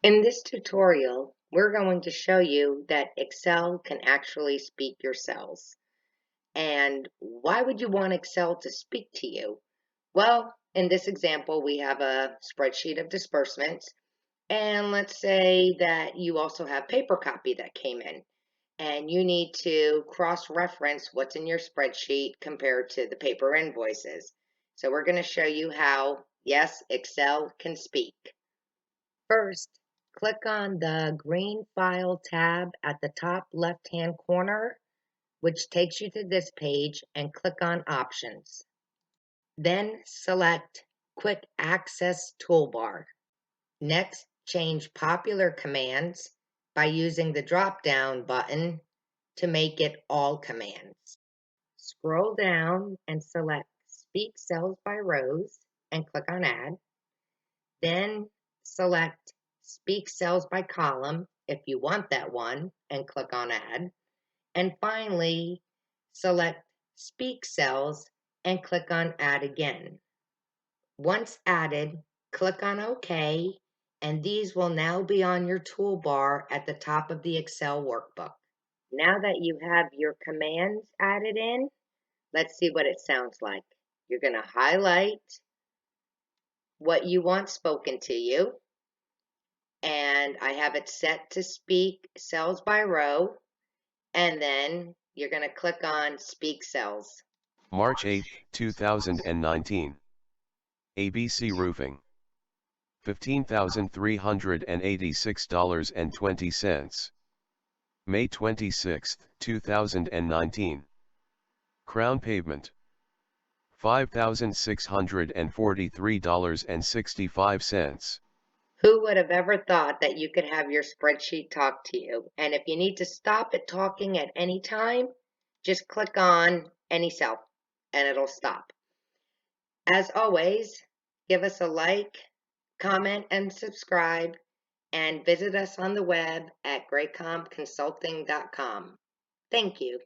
In this tutorial, we're going to show you that Excel can actually speak your cells. And why would you want Excel to speak to you? Well, in this example, we have a spreadsheet of disbursements. And let's say that you also have paper copy that came in. And you need to cross-reference what's in your spreadsheet compared to the paper invoices. So we're going to show you how, yes, Excel can speak. First, click on the green File tab at the top left-hand corner, which takes you to this page, and click on Options. Then select Quick Access Toolbar. Next, change Popular Commands by using the drop-down button to make it All Commands. Scroll down and select Speak Cells by Rows and click on Add. Then select Speak Cells by Column if you want that one and click on Add. And finally, select Speak Cells and click on Add again. Once added, click on OK, and these will now be on your toolbar at the top of the Excel workbook. Now that you have your commands added in, let's see what it sounds like. You're going to highlight what you want spoken to you, and I have it set to speak cells by row, and then you're going to click on Speak Cells. March 8, 2019. ABC Roofing. $15,386.20. May 26, 2019. Crown Pavement. $5,643.65. Who would have ever thought that you could have your spreadsheet talk to you? And if you need to stop it talking at any time, just click on any cell and it'll stop. As always, give us a like, comment, and subscribe, and visit us on the web at graycompconsulting.com. Thank you.